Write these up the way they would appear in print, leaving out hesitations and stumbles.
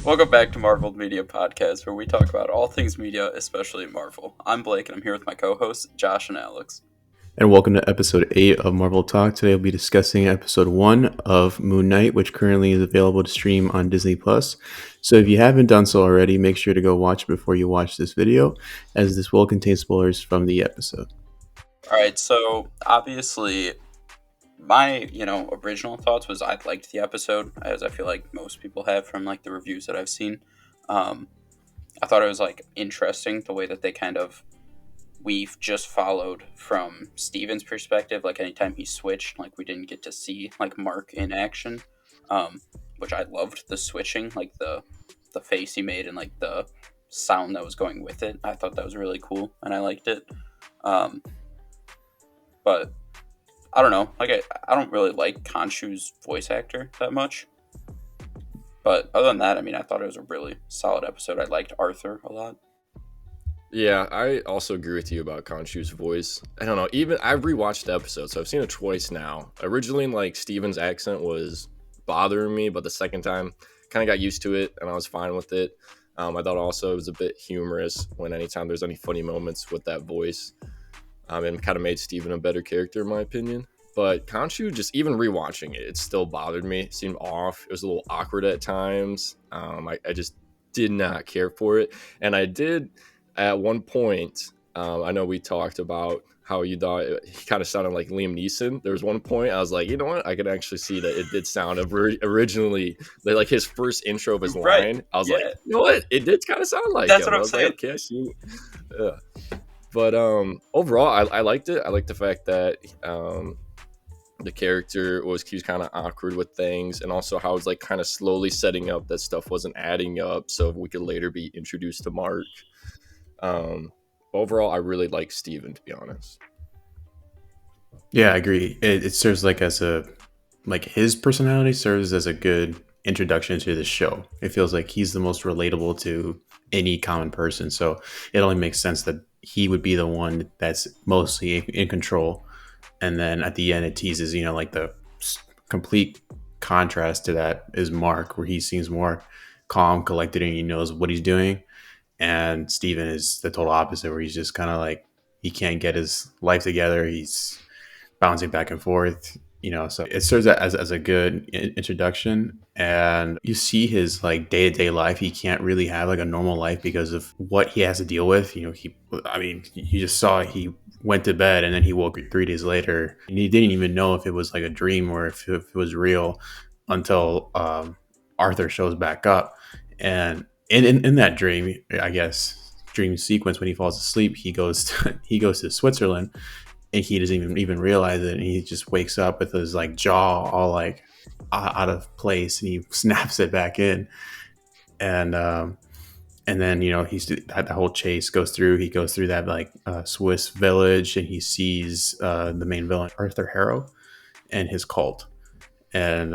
Welcome back to Marveled Media Podcast, where we talk about all things media, especially Marvel. I'm Blake, and I'm here with my co-hosts, Josh and Alex. And welcome to episode 8 of Marvel Talk. Today we'll be discussing episode 1 of Moon Knight, which currently is available to stream on Disney+. So if you haven't done so already, make sure to go watch it before you watch this video, as this will contain spoilers from the episode. Alright, so obviously, my, original thoughts was I liked the episode, as I feel like most people have from, the reviews that I've seen. I thought it was, interesting the way that they we've just followed from Steven's perspective, anytime he switched, we didn't get to see, Mark in action, which I loved the switching, the face he made and, the sound that was going with it. I thought that was really cool, and I liked it. But I don't know, I don't really like Khonshu's voice actor that much. But other than that, I thought it was a really solid episode. I liked Arthur a lot. Yeah, I also agree with you about Khonshu's voice. I don't know, even I've rewatched the episode, so I've seen it twice now. Originally, Steven's accent was bothering me, but the second time, kind of got used to it, and I was fine with it. I thought also it was a bit humorous when anytime there's any funny moments with that voice, and kind of made Steven a better character, in my opinion. But Khonshu, just even rewatching it, it still bothered me. It seemed off. It was a little awkward at times. I just did not care for it, and I did. At one point, I know we talked about how you thought he kind of sounded like Liam Neeson. There was one point I was like, you know what? I could actually see that it did sound originally like his first intro of his line. I was like, you know what? It did kind of sound like That's him. what I'm saying. Like, okay, I see. Yeah. But overall, I liked it. I liked the fact that the character he was kind of awkward with things, and also how it's kind of slowly setting up that stuff wasn't adding up, so we could later be introduced to Mark. Overall, I really like Steven, to be honest. Yeah, I agree. It serves as his personality serves as a good introduction to the show. It feels like he's the most relatable to any common person. So it only makes sense that he would be the one that's mostly in control. And then at the end, it teases, the complete contrast to that is Mark, where he seems more calm, collected, and he knows what he's doing. And Steven is the total opposite, where he's just kind of he can't get his life together. He's bouncing back and forth, so it serves as a good introduction. And you see his day-to-day life. He can't really have a normal life because of what he has to deal with. You just saw he went to bed and then he woke 3 days later, and he didn't even know if it was a dream or if it was real until Arthur shows back up. And in that dream, I guess, dream sequence, when he falls asleep, he goes to Switzerland, and he doesn't even realize it, and he just wakes up with his jaw all out of place, and he snaps it back in. And then he's the whole chase goes through. He goes through that Swiss village, and he sees the main villain, Arthur Harrow, and his cult. And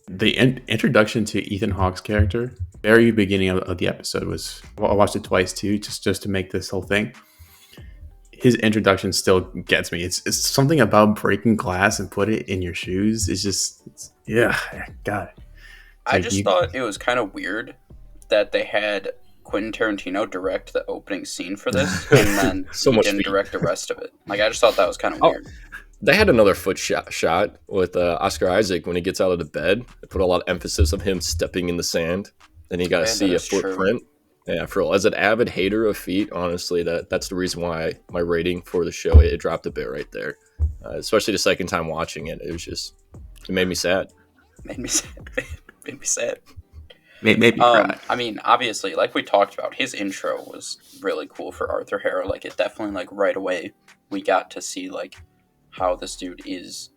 the introduction to Ethan Hawke's character, very beginning of the episode, was, I watched it twice too, just to make this whole thing. His introduction still gets me. It's something about breaking glass and put it in your shoes. Yeah, God. I just thought it was kind of weird that they had Quentin Tarantino direct the opening scene for this, and then he didn't direct the rest of it. I just thought that was kind of weird. They had another foot shot with Oscar Isaac when he gets out of the bed. They put a lot of emphasis of him stepping in the sand. Then you got to see a footprint. True. Yeah, as an avid hater of feet, honestly, that's the reason why my rating for the show, it dropped a bit right there. Especially the second time watching it. It made me sad. Made me sad. Made me cry. Obviously, like we talked about, his intro was really cool for Arthur Harrow. It definitely, right away, we got to see, how this dude is.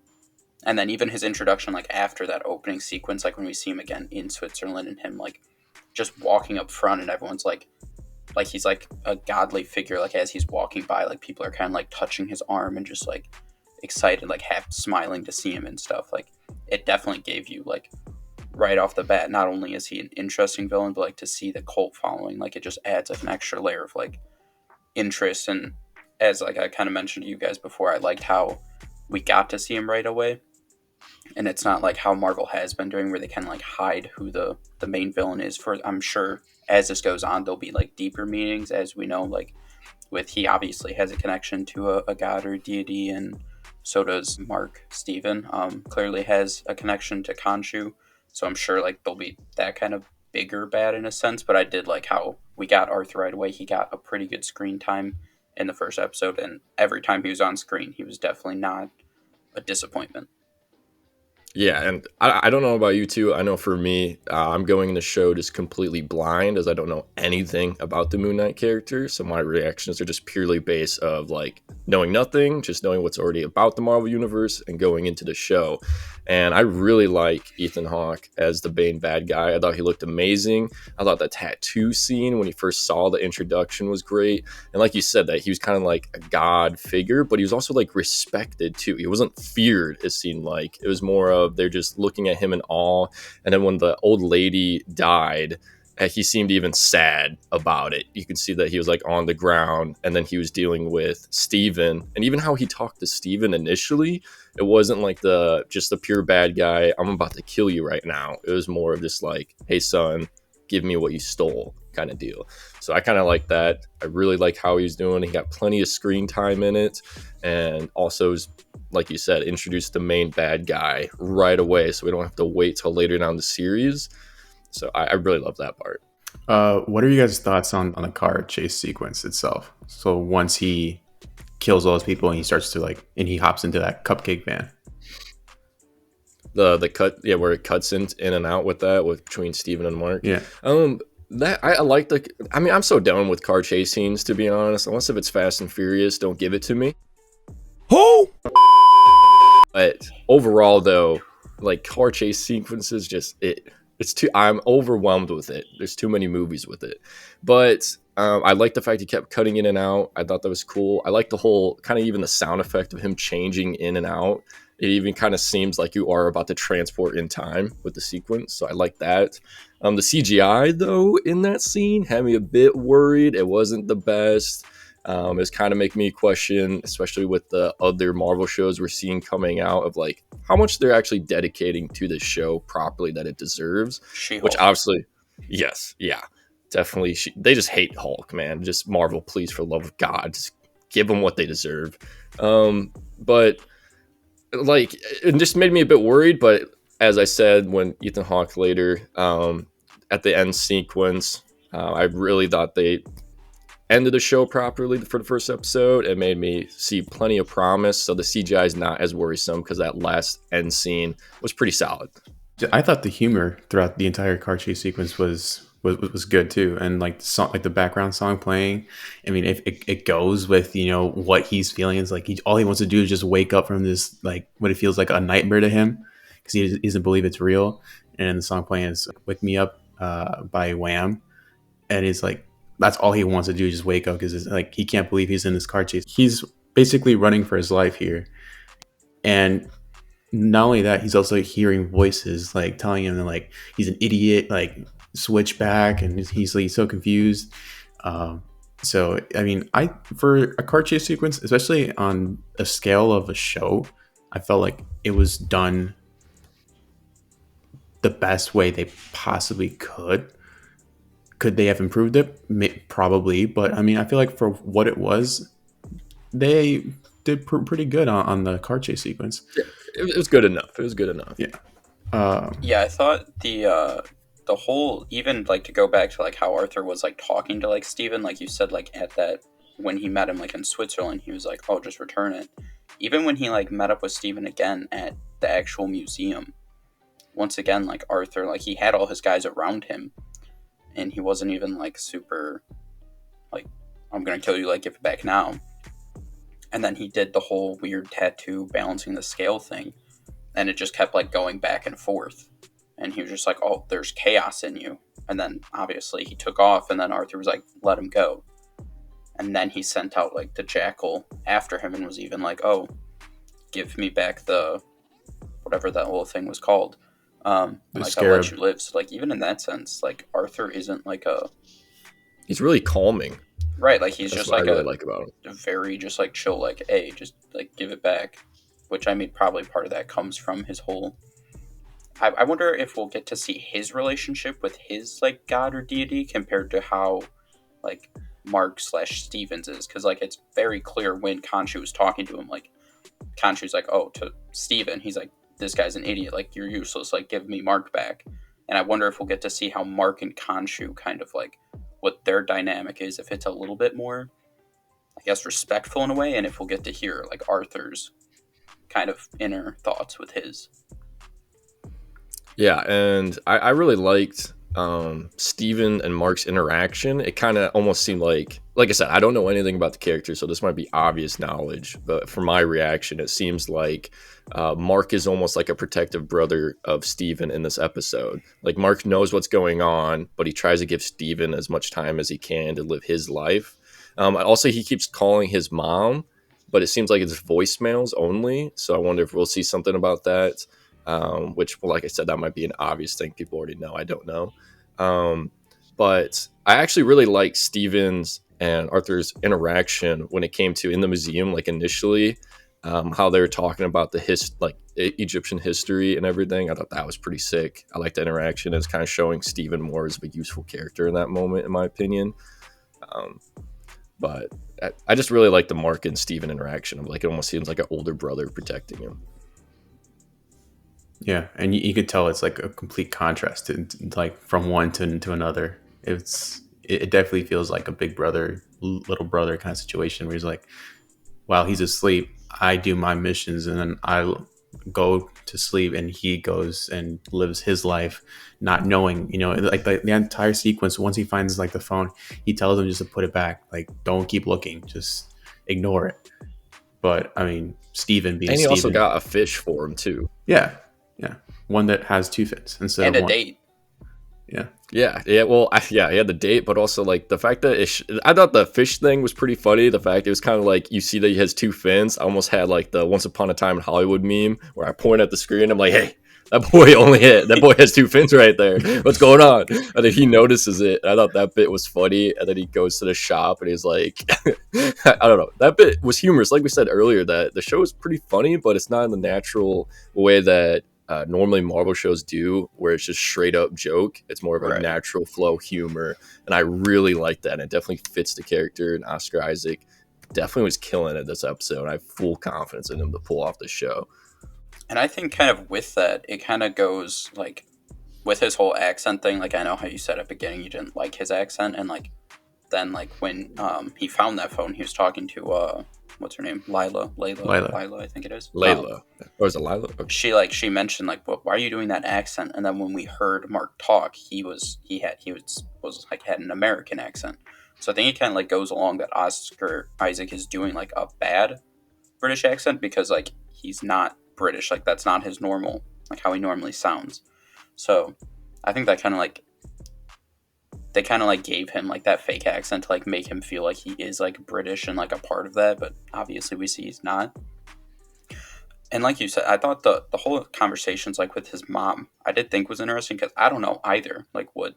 And then even his introduction, after that opening sequence, when we see him again in Switzerland, and him, just walking up front, and everyone's he's a godly figure, as he's walking by, people are kind of touching his arm and just excited, half smiling to see him and stuff. It definitely gave you right off the bat, not only is he an interesting villain, but to see the cult following, it just adds an extra layer of interest. And as I kind of mentioned to you guys before, I liked how we got to see him right away. and it's not like how Marvel has been doing, where they can like hide who the main villain is. For I'm sure as this goes on, there'll be like deeper meanings, as we know, like with he obviously has a connection to a god or deity, and so does Mark Steven. Clearly has a connection to Khonshu, so I'm sure like there'll be that kind of bigger bad in a sense. But I did like how we got Arthur right away. He got a pretty good screen time in the first episode, and every time he was on screen, he was definitely not a disappointment. Yeah, and I don't know about you two. I know for me, I'm going in the show just completely blind, as I don't know anything about the Moon Knight character. So my reactions are just purely based of like knowing nothing, just knowing what's already about the Marvel Universe and going into the show. And I really like Ethan Hawke as the Bane bad guy. I thought he looked amazing. I thought the tattoo scene when he first saw the introduction was great. And like you said, that he was kind of like a god figure, but he was also like respected too. He wasn't feared, it seemed like. It was more of they're just looking at him in awe. And then when the old lady died, he seemed even sad about it. You could see that he was like on the ground, and then he was dealing with Steven. And even how he talked to Steven initially, it wasn't like just the pure bad guy, I'm about to kill you right now. It was more of just like, hey son, give me what you stole kind of deal. So I kind of like that. I really like how he's doing. He got plenty of screen time in it, and also, like you said, introduced the main bad guy right away, so we don't have to wait till later down the series. So I really love that part. What are you guys' thoughts on the car chase sequence itself? So once he kills all those people and he starts to and he hops into that cupcake van. The cut, yeah, where it cuts in and out with that, between Steven and Mark. Yeah. That I like I'm so down with car chase scenes, to be honest. Unless if it's Fast and Furious, don't give it to me. Who? But overall, though, like car chase sequences, it's too. I'm overwhelmed with it. There's too many movies with it. But I like the fact he kept cutting in and out. I thought that was cool. I like the whole kind of even the sound effect of him changing in and out. It even kind of seems like you are about to transport in time with the sequence. So I like that. The CGI, though, in that scene had me a bit worried. It wasn't the best. It's kind of making me question, especially with the other Marvel shows we're seeing coming out, of like how much they're actually dedicating to this show properly that it deserves. She-Hulk. Which obviously, yes, yeah, definitely. They just hate Hulk, man. Just Marvel, please, for the love of God, just give them what they deserve. But like, it just made me a bit worried. But as I said, when Ethan Hawke later at the end sequence, I really thought they ended the show properly for the first episode. It made me see plenty of promise. So the CGI is not as worrisome, because that last end scene was pretty solid. I thought the humor throughout the entire car chase sequence was good too, and like the song, like the background song playing. I mean, if it goes with what he's feeling. It's like all he wants to do is just wake up from this, like what it feels like a nightmare to him, because he doesn't believe it's real. And the song playing is "Wake Me Up" by Wham, and it's like that's all he wants to do, just wake up, because it's like he can't believe he's in this car chase. He's basically running for his life here, and not only that, he's also hearing voices like telling him that like he's an idiot, like switch back, and he's so confused. So I mean, for a car chase sequence, especially on a scale of a show, I felt like it was done the best way they possibly could. Could they have improved it? Probably, but I mean, I feel like for what it was, they did pretty good on the car chase sequence. Yeah, it was good enough. It was good enough. Yeah. Yeah, I thought the whole, even like to go back to like how Arthur was like talking to like Steven, like you said, like at that when he met him like in Switzerland, he was like, "Oh, just return it." Even when he like met up with Steven again at the actual museum, once again, like Arthur, like he had all his guys around him, and he wasn't even like super like, "I'm gonna kill you, like give it back now." And then he did the whole weird tattoo balancing the scale thing, and it just kept like going back and forth. And he was just like, "Oh, there's chaos in you." And then obviously he took off, and then Arthur was like, "Let him go." And then he sent out like the jackal after him, and was even like, "Oh, give me back the whatever that whole thing was called. Like I'll let you live." So like even in that sense, like Arthur isn't like he's really calming. Right, like he's That's just what like I really like about him. very just like chill, like, "Hey, just like give it back." which I mean, probably part of that comes from his whole. I wonder if we'll get to see his relationship with his like god or deity compared to how like Mark/Stevens is, because like it's very clear when Khonshu was talking to him, like Khonshu's like, oh, to Steven, he's like, this guy's an idiot, like you're useless, like give me Mark back. And I wonder if we'll get to see how Mark and Khonshu kind of like what their dynamic is, if it's a little bit more, I guess, respectful in a way, and if we'll get to hear like Arthur's kind of inner thoughts with his. Yeah, and I really liked Steven and Mark's interaction. It kind of almost seemed like I said, I don't know anything about the character, so this might be obvious knowledge, but from my reaction, it seems like Mark is almost like a protective brother of Steven in this episode. Like Mark knows what's going on, but he tries to give Steven as much time as he can to live his life. Also, he keeps calling his mom, but it seems like it's voicemails only, so I wonder if we'll see something about that. Which, well, like I said, that might be an obvious thing people already know. I don't know. But I actually really like Steven's and Arthur's interaction when it came to in the museum, like initially, how they were talking about the Egyptian history and everything. I thought that was pretty sick. I like the interaction. It's kind of showing Steven more as a useful character in that moment, in my opinion. But I just really like the Mark and Steven interaction. Like it almost seems like an older brother protecting him. Yeah, and you could tell it's like a complete contrast to, like from one to another. It definitely feels like a big brother, little brother kind of situation where he's like, while he's asleep, I do my missions and then I go to sleep and he goes and lives his life not knowing, like the entire sequence. Once he finds like the phone, he tells him just to put it back, like don't keep looking, just ignore it. But I mean, Steven being, and he also got a fish for him too. Yeah, one that has two fins instead and of a one. Date. Yeah. Well, he had the date, but also like the fact that I thought the fish thing was pretty funny. The fact it was kind of like you see that he has two fins. I almost had like the Once Upon a Time in Hollywood meme where I point at the screen. I'm like, hey, that boy has two fins right there. What's going on? And then he notices it. I thought that bit was funny. And then he goes to the shop and he's like, I don't know. That bit was humorous. Like we said earlier, that the show is pretty funny, but it's not in the natural way that normally Marvel shows do, where it's just straight up joke. It's more of a natural flow humor. And I really like that. And it definitely fits the character. And Oscar Isaac definitely was killing it this episode. I have full confidence in him to pull off the show. And I think kind of with that, it kind of goes like with his whole accent thing. Like I know how you said at the beginning you didn't like his accent, and like then like when he found that phone, he was talking to what's her name, Lila, I think it is. Layla, or is it Lila? Okay. She mentioned like, well, why are you doing that accent? And then when we heard Mark talk, he had an American accent. So I think it kind of like goes along that Oscar Isaac is doing like a bad British accent because like he's not British, like that's not his normal, like how he normally sounds. So I think that kind of like they kind of like gave him like that fake accent to like make him feel like he is like British and like a part of that, but obviously we see he's not. And like you said, I thought the whole conversations like with his mom, I did think was interesting because I don't know either like what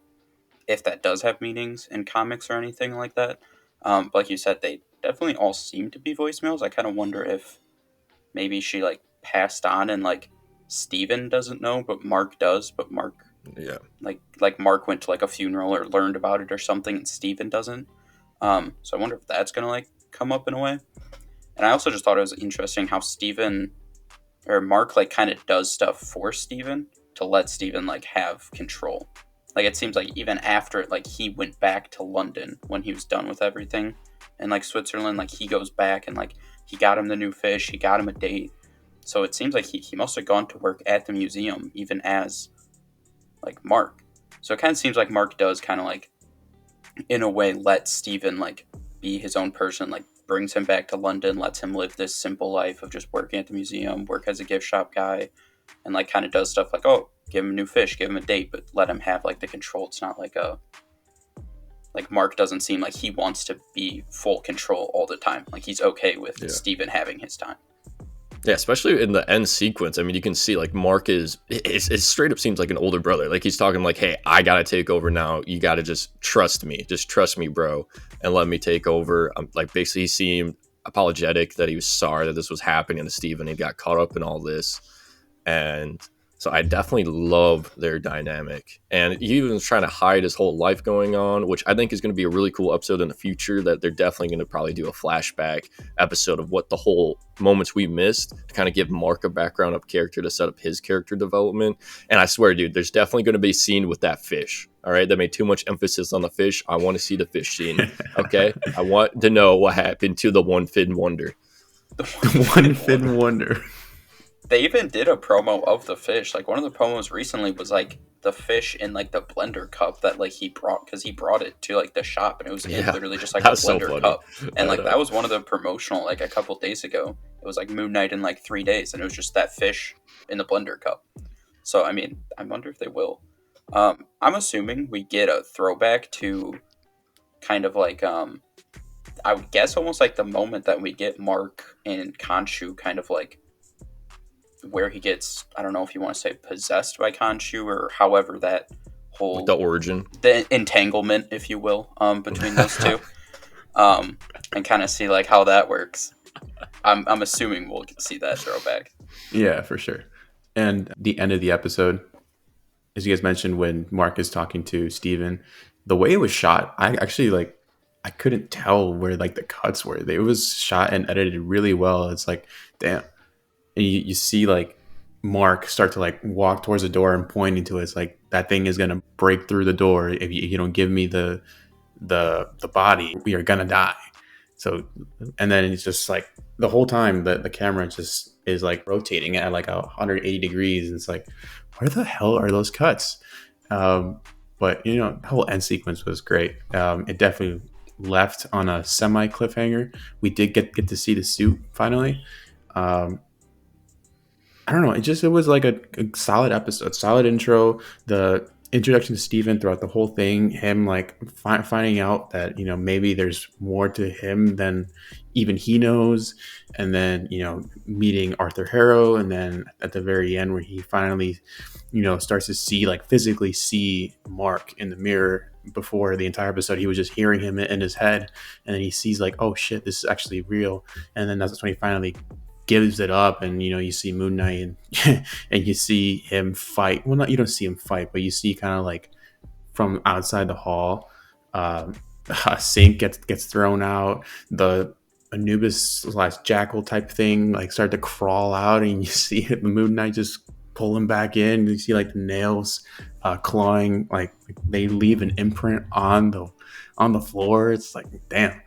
if that does have meanings in comics or anything like that. But like you said, they definitely all seem to be voicemails. I kind of wonder if maybe she like passed on and like Steven doesn't know but Mark does, but Mark like Mark went to like a funeral or learned about it or something and Steven doesn't. So I wonder if that's gonna like come up in a way. And I also just thought it was interesting how Steven or Mark like kind of does stuff for Steven to let Steven like have control. Like it seems like even after like he went back to London when he was done with everything and like Switzerland, like he goes back and like he got him the new fish, he got him a date. So it seems like he must have gone to work at the museum even as like Mark. So it kind of seems like Mark does kind of like in a way let Steven like be his own person, like brings him back to London, lets him live this simple life of just working at the museum, work as a gift shop guy, and like kind of does stuff like, oh, give him a new fish, give him a date, but let him have like the control. It's not like Mark doesn't seem like he wants to be full control all the time. Like he's okay with Steven having his time. Yeah, especially in the end sequence. I mean, you can see like Mark it straight up seems like an older brother. Like he's talking like, hey, I got to take over now. You got to just trust me. Just trust me, bro. And let me take over. Like basically he seemed apologetic that he was sorry that this was happening to Steven. He got caught up in all this. And so I definitely love their dynamic. And he was trying to hide his whole life going on, which I think is going to be a really cool episode in the future, that they're definitely going to probably do a flashback episode of what the whole moments we missed to kind of give Mark a background of character to set up his character development. And I swear, dude, there's definitely going to be a scene with that fish. All right. They made too much emphasis on the fish. I want to see the fish scene. Okay. I want to know what happened to the one fin wonder. The one fin wonder. They even did a promo of the fish. Like, one of the promos recently was like the fish in like the blender cup that like he brought, because he brought it to like the shop, and it was literally just like a blender cup. And like that was one of the promotional like a couple days ago. It was like Moon Knight in like 3 days, and it was just that fish in the blender cup. So I mean, I wonder if they will. I'm assuming we get a throwback to kind of like I would guess almost like the moment that we get Mark and Khonshu kind of like where he gets, I don't know if you want to say possessed by Khonshu, or however that whole like the origin, the entanglement, if you will, between those two, and kind of see like how that works. I'm assuming we'll see that throwback. Yeah, for sure. And the end of the episode, as you guys mentioned, when Mark is talking to Steven, the way it was shot, I actually like, I couldn't tell where like the cuts were. It was shot and edited really well. It's like, damn. And you see like Mark start to like walk towards the door and pointing to it. It's like, that thing is gonna break through the door if you don't give me the body. We are gonna die. So, and then it's just like the whole time the camera just is like rotating at like 180 degrees. And it's like, where the hell are those cuts? But you know, the whole end sequence was great. It definitely left on a semi cliffhanger. We did get to see the suit finally. I don't know. It was like a solid episode, solid intro. The introduction to Steven throughout the whole thing, him like finding out that, you know, maybe there's more to him than even he knows. And then, you know, meeting Arthur Harrow. And then at the very end where he finally, you know, starts to see, like physically see Mark in the mirror. Before the entire episode, he was just hearing him in his head. And then he sees like, oh shit, this is actually real. And then that's when he finally gives it up, and you know, you see Moon Knight and and you see him fight. Well, not, you don't see him fight, but you see kind of like from outside the hall, a sink gets thrown out. The Anubis / jackal type thing like start to crawl out, and you see the Moon Knight just pull him back in. You see like the nails clawing, like they leave an imprint on the floor. It's like, damn.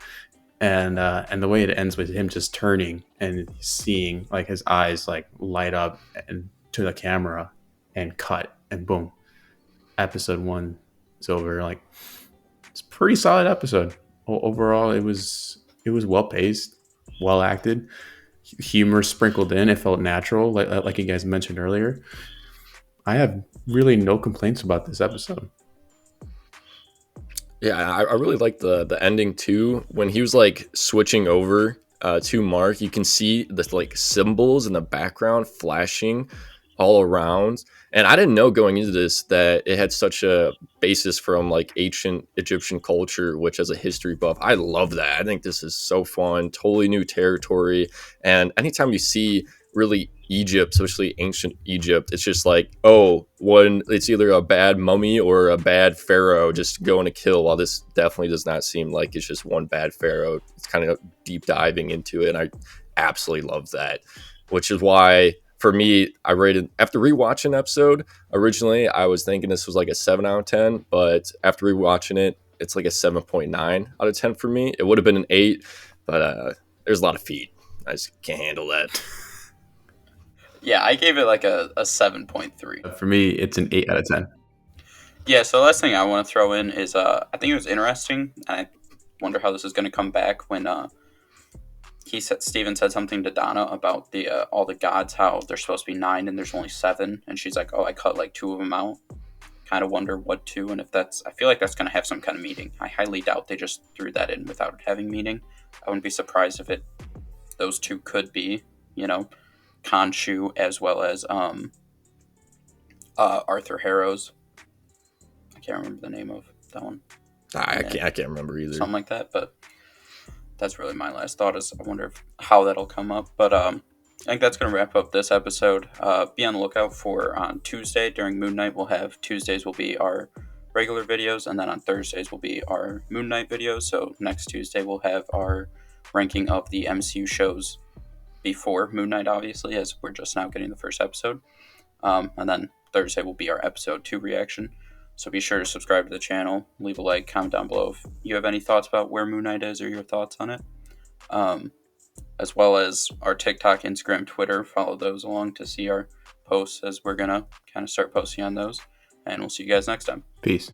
And the way it ends with him just turning and seeing like his eyes like light up and to the camera and cut, and boom, episode 1 is over. Like, it's a pretty solid episode. Overall, it was well paced, well acted, humor sprinkled in. It felt natural, like you guys mentioned earlier. I have really no complaints about this episode. Yeah, I really like the ending too. When he was like switching over to Mark, you can see the like symbols in the background flashing all around. And I didn't know going into this that it had such a basis from like ancient Egyptian culture, which as a history buff, I love that. I think this is so fun, totally new territory. And anytime you see really Egypt, especially ancient Egypt, it's just like, oh, one, it's either a bad mummy or a bad pharaoh just going to kill. While this definitely does not seem like it's just one bad pharaoh. It's kind of deep diving into it, and I absolutely love that, which is why for me, I rated, after rewatching the episode, originally I was thinking this was like a 7 out of 10, but after rewatching it, it's like a 7.9 out of 10 for me. It would have been an 8, but there's a lot of feet. I just can't handle that. Yeah, I gave it like a 7.3. For me, it's an 8 out of 10. Yeah, so the last thing I want to throw in is I think it was interesting, and I wonder how this is going to come back when Steven said something to Donna about the all the gods, how there's supposed to be 9 and there's only 7, and she's like, oh, I cut like 2 of them out. Kind of wonder what 2, and if that's, I feel like that's going to have some kind of meaning. I highly doubt they just threw that in without it having meaning. I wouldn't be surprised if those 2 could be, you know, Khonshu as well as Arthur Harrow's. I can't remember the name of that one. I can't remember either. Something like that, but that's really my last thought. Is I wonder how that'll come up. But I think that's going to wrap up this episode. Be on the lookout for on Tuesday during Moon Knight. Tuesdays will be our regular videos, and then on Thursdays will be our Moon Knight videos. So next Tuesday we'll have our ranking of the MCU shows before Moon Knight, obviously, as we're just now getting the first episode. And then Thursday will be our episode 2 reaction. So be sure to subscribe to the channel, leave a like, comment down below if you have any thoughts about where Moon Knight is or your thoughts on it. As well as our TikTok, Instagram, Twitter. Follow those along to see our posts, as we're going to kind of start posting on those. And we'll see you guys next time. Peace.